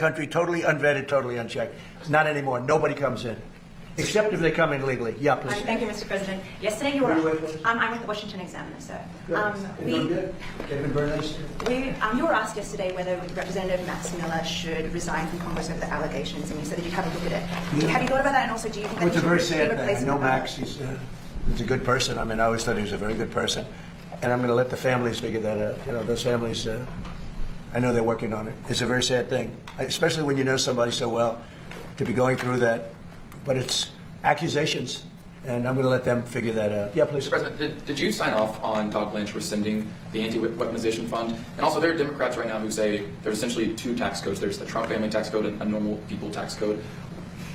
country, totally unvetted, totally unchecked. Not anymore. Nobody comes in. Except if they come in legally. Yeah, please. Thank you, Mr. President. Yesterday you were... I'm with the Washington Examiner, sir. You were asked yesterday whether Representative Max Miller should resign from Congress over the allegations, and you said that you'd have a look at it. Yeah. Have you thought about that? And also, do you think that it's a very sad thing. I know him? Max. He's a good person. I mean, I always thought he was a very good person. And I'm going to let the families figure that out. You know, those families, I know they're working on it. It's a very sad thing, especially when you know somebody so well, to be going through that. But it's accusations, and I'm going to let them figure that out. Yeah, please. Mr. President, did you sign off on Todd Blanche rescinding the anti-weaponization fund? And also, there are Democrats right now who say there's essentially two tax codes. There's the Trump family tax code and a normal people tax code.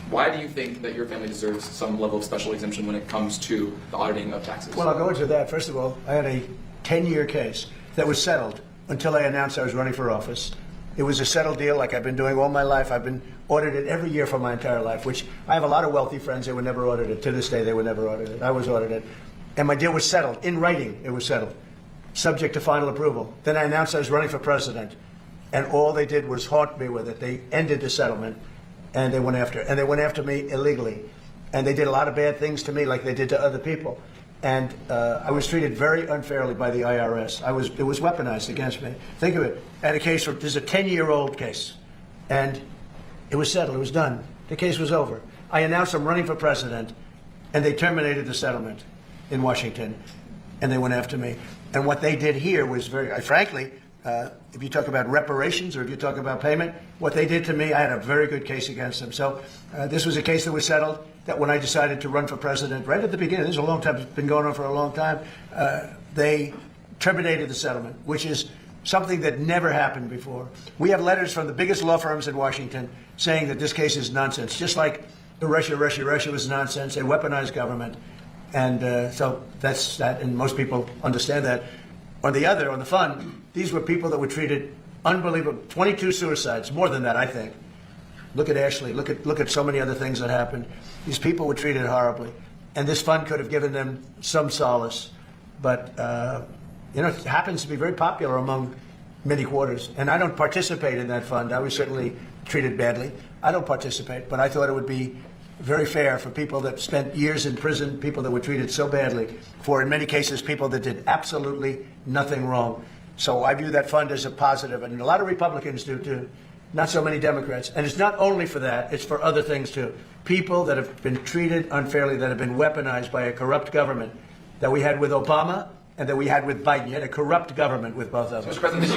Why do you think that your family deserves some level of special exemption when it comes to the auditing of taxes? Well, I'll go into that. First of all, I had a 10-year case that was settled until I announced I was running for office. It was a settled deal like I've been doing all my life. I've been audited every year for my entire life, which I have a lot of wealthy friends. They were never audited. To this day, they were never audited. I was audited. And my deal was settled. In writing, it was settled, subject to final approval. Then I announced I was running for president, and all they did was haunt me with it. They ended the settlement, and they went after me illegally. And they did a lot of bad things to me like they did to other people. And I was treated very unfairly by the IRS. It was weaponized against me. Think of it. I had a case, this is a 10-year-old case, and it was settled. It was done. The case was over. I announced I'm running for president, and they terminated the settlement in Washington, and they went after me. And what they did here was very, frankly, if you talk about reparations or if you talk about payment, what they did to me, I had a very good case against them. So this was a case that was settled, that when I decided to run for president, right at the beginning, this is a long time, it's been going on for a long time, they terminated the settlement, which is something that never happened before. We have letters from the biggest law firms in Washington saying that this case is nonsense, just like the Russia was nonsense. They weaponized government. And so that's that, and most people understand that. On the fund, these were people that were treated unbelievable. 22 suicides, more than that, I think. Look at Ashley. Look at so many other things that happened. These people were treated horribly, and this fund could have given them some solace. But you know, it happens to be very popular among many quarters, and I don't participate in that fund. I was certainly treated badly. I don't participate, but I thought it would be very fair for people that spent years in prison, people that were treated so badly, for in many cases people that did absolutely nothing wrong. So I view that fund as a positive, and a lot of Republicans do too. Not so many Democrats. And it's not only for that, it's for other things too. People that have been treated unfairly, that have been weaponized by a corrupt government that we had with Obama and that we had with Biden. You had a corrupt government with both of them. Mr. President,